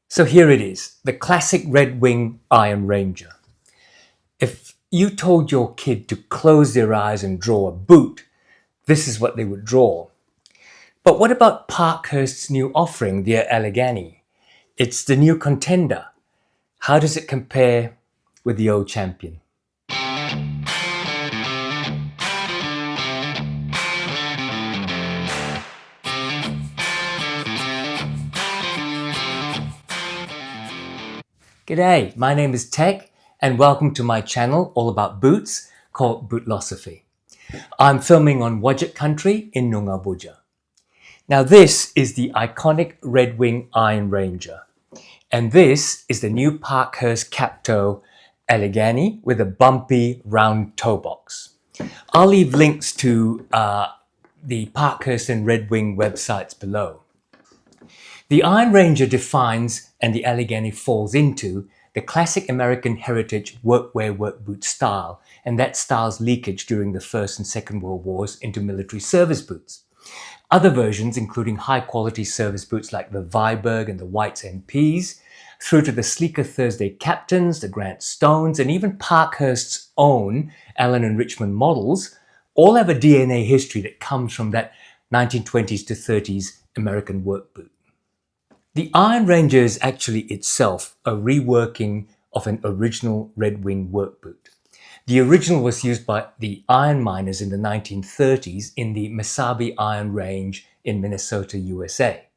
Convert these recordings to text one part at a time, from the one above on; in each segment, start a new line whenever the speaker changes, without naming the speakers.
So here it is, the classic Red Wing Iron Ranger. If you told your kid to close their eyes and draw a boot, this is what they would draw. But what about Parkhurst's new offering, the Allegany? It's the new contender. How does it compare with the old champion? G'day, my name is Tech and welcome to my channel all about boots called Bootlosophy. I'm filming on Wajak country in Nungabuja. Now this is the iconic Red Wing Iron Ranger and this is the new Parkhurst Capto Allegany with a bumpy round toe box. I'll leave links to the Parkhurst and Red Wing websites below. The Iron Ranger defines, and the Allegany falls into, the classic American heritage workwear work boot style, and that style's leakage during the First and Second World Wars into military service boots. Other versions, including high-quality service boots like the Viberg and the White's MPs, through to the sleeker Thursday Captains, the Grant Stones, and even Parkhurst's own Allen and Richmond models, all have a DNA history that comes from that 1920s to 30s American work boot. The Iron Ranger is actually itself a reworking of an original Red Wing work boot. The original was used by the iron miners in the 1930s in the Mesabi Iron Range in Minnesota, USA.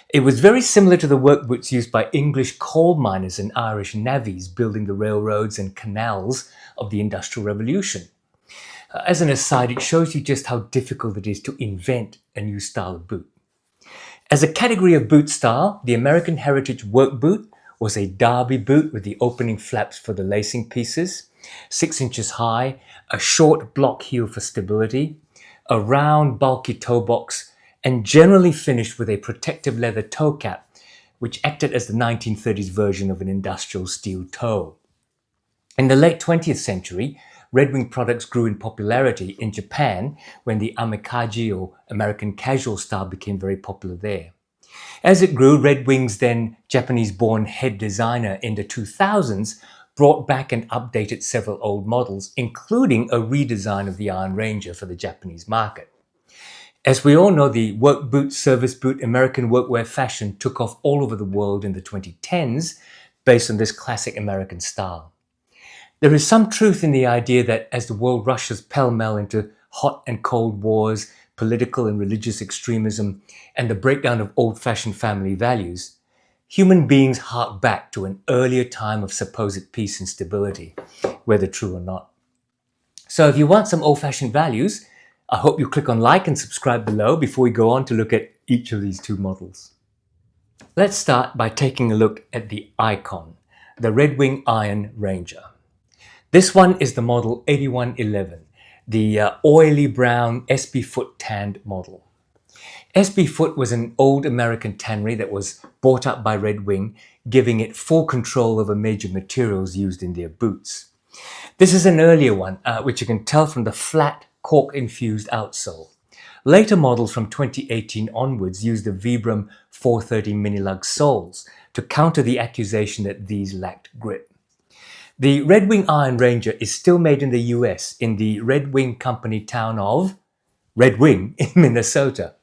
It was very similar to the work boots used by English coal miners and Irish navvies building the railroads and canals of the Industrial Revolution. As an aside, it shows you just how difficult it is to invent a new style of boot. As a category of boot style, the American Heritage work boot was a derby boot with the opening flaps for the lacing pieces, 6 inches high, a short block heel for stability, a round bulky toe box, and generally finished with a protective leather toe cap, which acted as the 1930s version of an industrial steel toe. In the late 20th century, Red Wing products grew in popularity in Japan when the amikaji or American casual style became very popular there. As it grew, Red Wing's then Japanese-born head designer in the 2000s brought back and updated several old models, including a redesign of the Iron Ranger for the Japanese market. As we all know, the work boot, service boot, American workwear fashion took off all over the world in the 2010s based on this classic American style. There is some truth in the idea that as the world rushes pell-mell into hot and cold wars, political and religious extremism, and the breakdown of old-fashioned family values, human beings hark back to an earlier time of supposed peace and stability, whether true or not. So if you want some old-fashioned values, I hope you click on like and subscribe below before we go on to look at each of these two models. Let's start by taking a look at the icon, the Red Wing Iron Ranger. This one is the model 8111, the oily brown SB Foot tanned model. SB Foot was an old American tannery that was bought up by Red Wing, giving it full control over major materials used in their boots. This is an earlier one, which you can tell from the flat cork-infused outsole. Later models from 2018 onwards used the Vibram 430 mini-lug soles to counter the accusation that these lacked grip. The Red Wing Iron Ranger is still made in the US in the Red Wing Company town of Red Wing in Minnesota.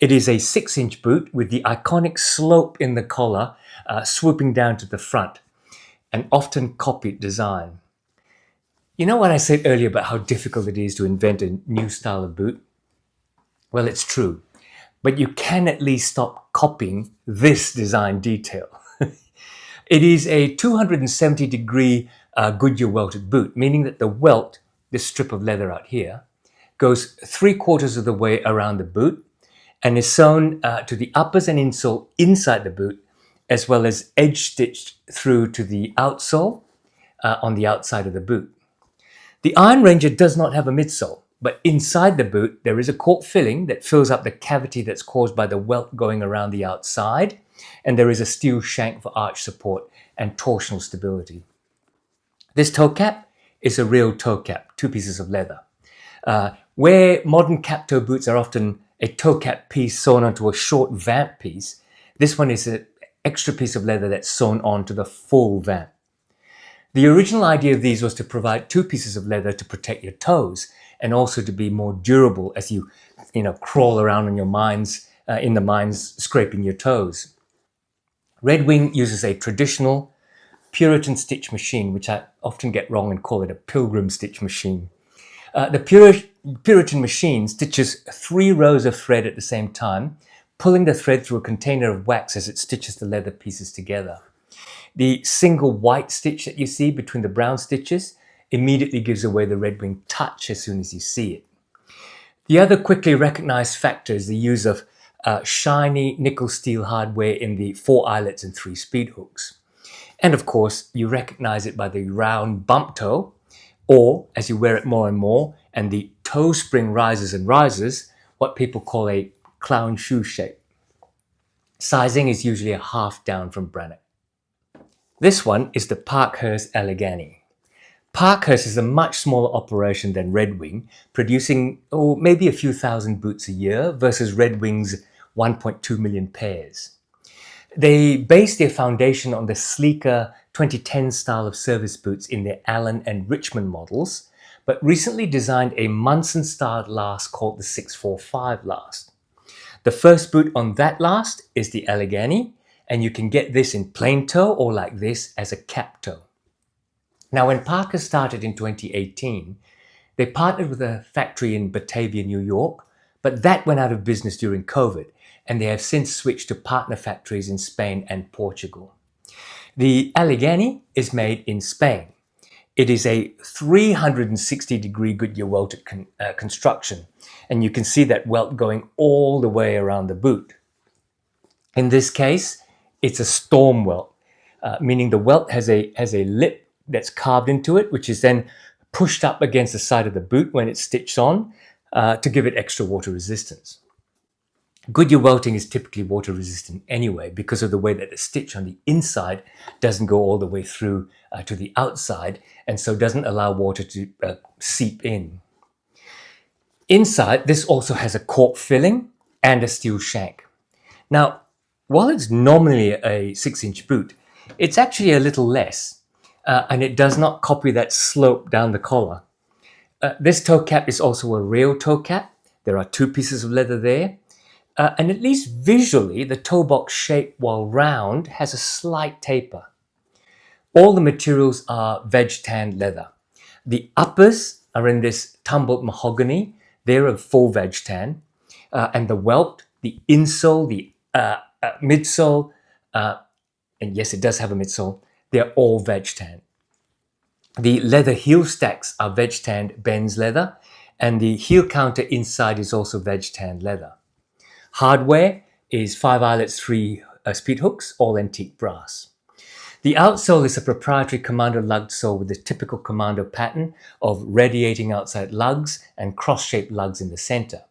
It is a 6-inch boot with the iconic slope in the collar swooping down to the front, an often copied design. You know what I said earlier about how difficult it is to invent a new style of boot? Well, it's true, but you can at least stop copying this design detail. It is a 270-degree Goodyear welted boot, meaning that the welt, this strip of leather out here, goes 3/4 of the way around the boot and is sewn to the uppers and insole inside the boot, as well as edge-stitched through to the outsole on the outside of the boot. The Iron Ranger does not have a midsole, but inside the boot there is a cork filling that fills up the cavity that's caused by the welt going around the outside, and there is a steel shank for arch support and torsional stability. This toe cap is a real toe cap, 2 pieces of leather. Where modern cap toe boots are often a toe cap piece sewn onto a short vamp piece, this one is extra piece of leather that's sewn onto the full vamp. The original idea of these was to provide two pieces of leather to protect your toes and also to be more durable as you crawl around in the mines, scraping your toes. Red Wing uses a traditional Puritan stitch machine, which I often get wrong and call it a pilgrim stitch machine. The Puritan machine stitches 3 rows of thread at the same time, pulling the thread through a container of wax as it stitches the leather pieces together. The single white stitch that you see between the brown stitches immediately gives away the Red Wing touch as soon as you see it. The other quickly recognized factor is the use of shiny nickel steel hardware in the 4 eyelets and 3 speed hooks. And of course, you recognize it by the round bump toe, or as you wear it more and more, and the toe spring rises and rises, what people call a clown shoe shape. Sizing is usually a half down from Brannock. This one is the Parkhurst Allegany. Parkhurst is a much smaller operation than Red Wing, producing maybe a few thousand boots a year versus Red Wing's 1.2 million pairs. They base their foundation on the sleeker 2010 style of service boots in their Allen and Richmond models, but recently designed a Munson-styled last called the 645 last. The first boot on that last is the Allegany, and you can get this in plain toe or like this as a cap toe. Now, when Parker started in 2018, they partnered with a factory in Batavia, New York, but that went out of business during COVID, and they have since switched to partner factories in Spain and Portugal. The Allegany is made in Spain. It is a 360-degree Goodyear welted construction, and you can see that welt going all the way around the boot. In this case, it's a storm welt, meaning the welt has a lip that's carved into it, which is then pushed up against the side of the boot when it's stitched on to give it extra water resistance. Goodyear welting is typically water resistant anyway because of the way that the stitch on the inside doesn't go all the way through to the outside, and so doesn't allow water to seep in. Inside, this also has a cork filling and a steel shank. Now, while it's nominally a 6-inch boot, it's actually a little less. And it does not copy that slope down the collar. This toe cap is also a real toe cap. There are 2 pieces of leather there. And at least visually, the toe box shape, while round, has a slight taper. All the materials are veg tanned leather. The uppers are in this tumbled mahogany. They're a full veg tan. And the welt, the insole, the midsole, and yes, it does have a midsole, they're all veg tan. The leather heel stacks are veg tanned Ben's leather, and the heel counter inside is also veg tanned leather. Hardware is 5 eyelets, 3 speed hooks, all antique brass. The outsole is a proprietary Commando lugged sole with the typical Commando pattern of radiating outside lugs and cross-shaped lugs in the center.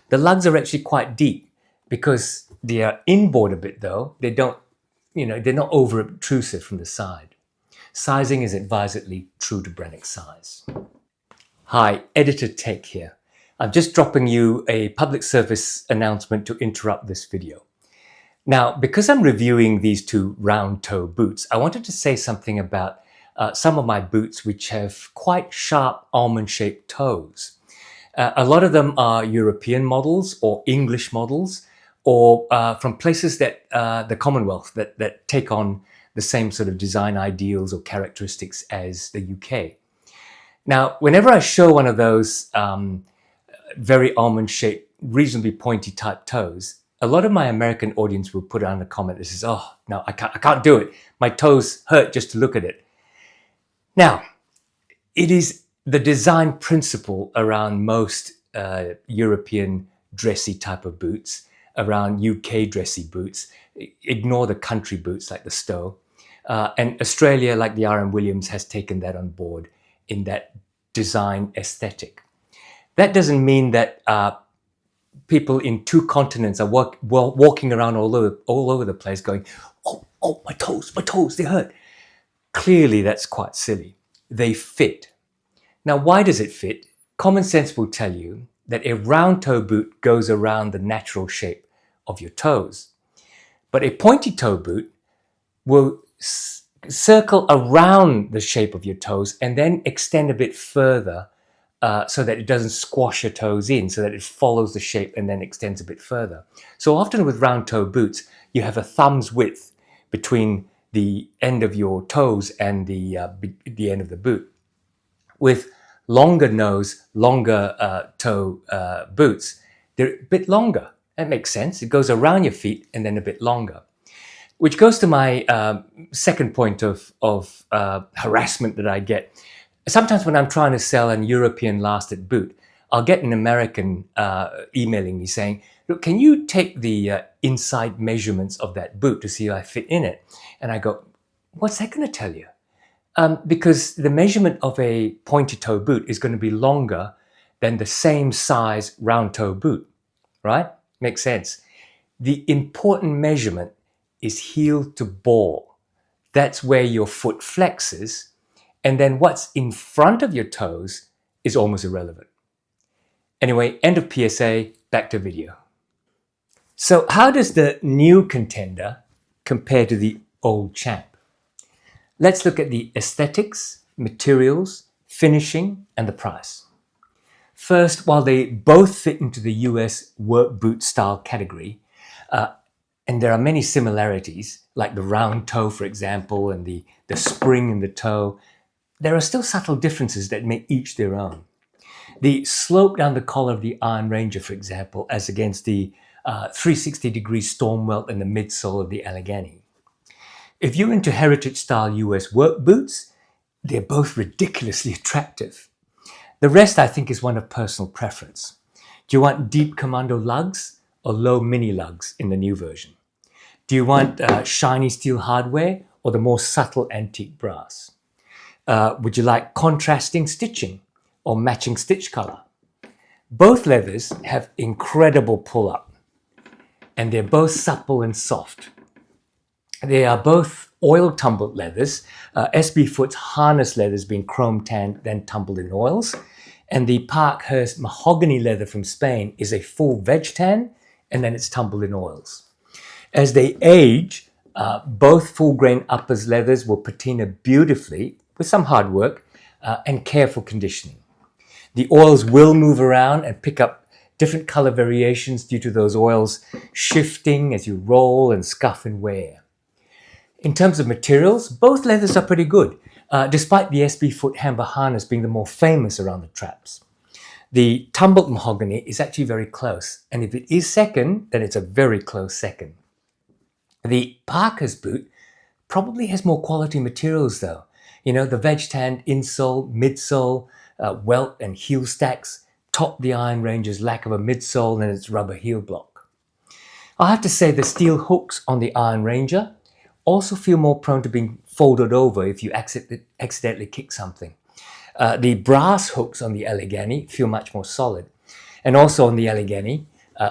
The lugs are actually quite deep because they are inboard a bit though. They're not over obtrusive from the side. Sizing is advisedly true to Brannock size. Hi, Editor Tech here. I'm just dropping you a public service announcement to interrupt this video. Now, because I'm reviewing these 2 round toe boots, I wanted to say something about some of my boots which have quite sharp almond-shaped toes. A lot of them are European models or English models, or from places that the Commonwealth that take on the same sort of design ideals or characteristics as the UK. Now, whenever I show one of those very almond-shaped, reasonably pointy type toes, a lot of my American audience will put down a comment that says, "Oh, no, I can't do it. My toes hurt just to look at it." Now, it is the design principle around most European dressy type of boots, around UK dressy boots. Ignore the country boots like the Stowe. And Australia, like the R.M. Williams, has taken that on board in that design aesthetic. That doesn't mean that people in 2 continents are walking around all over the place going, oh, my toes, they hurt. Clearly, that's quite silly. They fit. Now, why does it fit? Common sense will tell you that a round toe boot goes around the natural shape of your toes. But a pointy toe boot will circle around the shape of your toes and then extend a bit further so that it doesn't squash your toes in, so that it follows the shape and then extends a bit further. So often with round toe boots, you have a thumb's width between the end of your toes and the end of the boot. With longer nose, longer toe boots, they're a bit longer. That makes sense. It goes around your feet and then a bit longer. Which goes to my second point of harassment that I get. Sometimes when I'm trying to sell an European lasted boot, I'll get an American emailing me saying, look, can you take the inside measurements of that boot to see if I fit in it? And I go, what's that going to tell you? Because the measurement of a pointed toe boot is going to be longer than the same size round toe boot, right? Makes sense. The important measurement is heel to ball. That's where your foot flexes. And then what's in front of your toes is almost irrelevant. Anyway, end of PSA, back to video. So how does the new contender compare to the old champ? Let's look at the aesthetics, materials, finishing, and the price. First, while they both fit into the US work boot style category, and there are many similarities, like the round toe, for example, and the spring in the toe, there are still subtle differences that make each their own. The slope down the collar of the Iron Ranger, for example, as against the 360-degree storm welt in the midsole of the Allegany. If you're into heritage-style US work boots, they're both ridiculously attractive. The rest, I think, is one of personal preference. Do you want deep commando lugs or low mini lugs in the new version? Do you want shiny steel hardware or the more subtle antique brass? Would you like contrasting stitching or matching stitch color? Both leathers have incredible pull-up, and they're both supple and soft. They are both oil tumbled leathers. SB Foot's harness leather has been chrome tanned, then tumbled in oils. And the Parkhurst mahogany leather from Spain is a full veg tan, and then it's tumbled in oils. As they age, both full grain uppers leathers will patina beautifully with some hard work and careful conditioning. The oils will move around and pick up different color variations due to those oils shifting as you roll and scuff and wear. In terms of materials, both leathers are pretty good, despite the SB Foot Hamber harness being the more famous around the traps. The tumbled mahogany is actually very close, and if it is second, then it's a very close second. The Parkhurst boot probably has more quality materials though. You know, the veg tanned insole, midsole, welt and heel stacks top the Iron Ranger's lack of a midsole and its rubber heel block. I have to say the steel hooks on the Iron Ranger also feel more prone to being folded over if you accidentally kick something. The brass hooks on the Allegany feel much more solid. And also on the Allegany,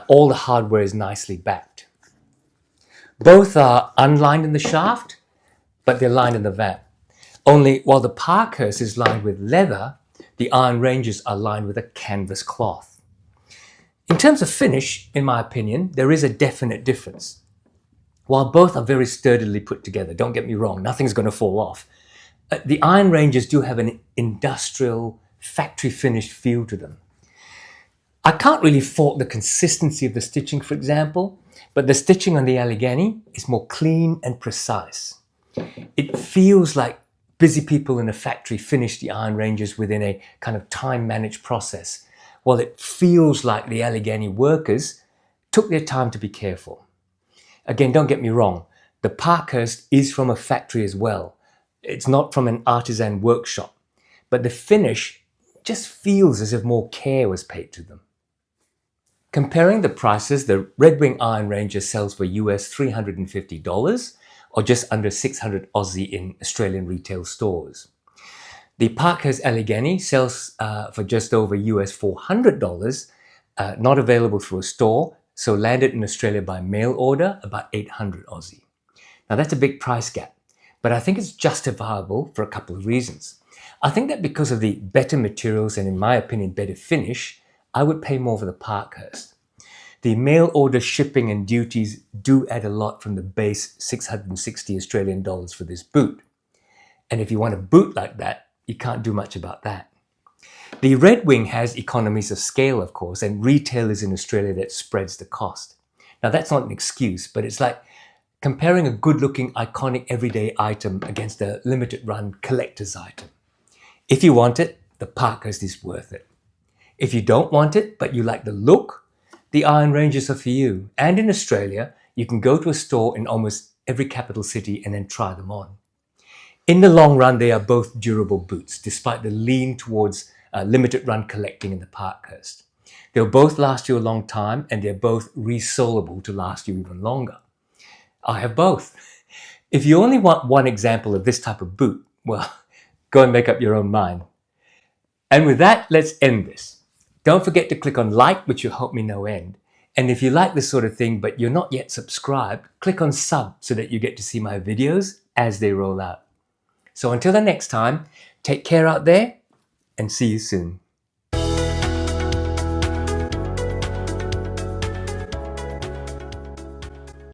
all the hardware is nicely backed. Both are unlined in the shaft, but they're lined in the vamp. Only while the Parkhurst is lined with leather, the Iron Rangers are lined with a canvas cloth. In terms of finish, in my opinion, there is a definite difference. While both are very sturdily put together, don't get me wrong, nothing's going to fall off. The Iron Rangers do have an industrial, factory-finished feel to them. I can't really fault the consistency of the stitching, for example, but the stitching on the Allegany is more clean and precise. It feels like busy people in a factory finished the Iron Rangers within a kind of time-managed process, while it feels like the Allegany workers took their time to be careful. Again, don't get me wrong, the Parkhurst is from a factory as well. It's not from an artisan workshop, but the finish just feels as if more care was paid to them. Comparing the prices, the Red Wing Iron Ranger sells for US $350 or just under 600 Aussie in Australian retail stores. The Parkhurst Allegany sells for just over US $400, not available through a store, so landed in Australia by mail order, about 800 Aussie. Now that's a big price gap, but I think it's justifiable for a couple of reasons. I think that because of the better materials and, in my opinion, better finish, I would pay more for the Parkhurst. The mail order shipping and duties do add a lot from the base 660 Australian dollars for this boot. And if you want a boot like that, you can't do much about that. The Red Wing has economies of scale, of course, and retailers in Australia that spreads the cost. Now that's not an excuse, but it's like comparing a good-looking, iconic, everyday item against a limited-run collector's item. If you want it, the Parkhurst is worth it. If you don't want it, but you like the look, the Iron Rangers are for you. And in Australia, you can go to a store in almost every capital city and then try them on. In the long run, they are both durable boots, despite the lean towards limited-run collecting in the Parkhurst. They'll both last you a long time, and they're both resolable to last you even longer. I have both. If you only want one example of this type of boot, well, go and make up your own mind. And with that, let's end this. Don't forget to click on like, which will help me no end. And if you like this sort of thing, but you're not yet subscribed, click on sub so that you get to see my videos as they roll out. So until the next time, take care out there and see you soon.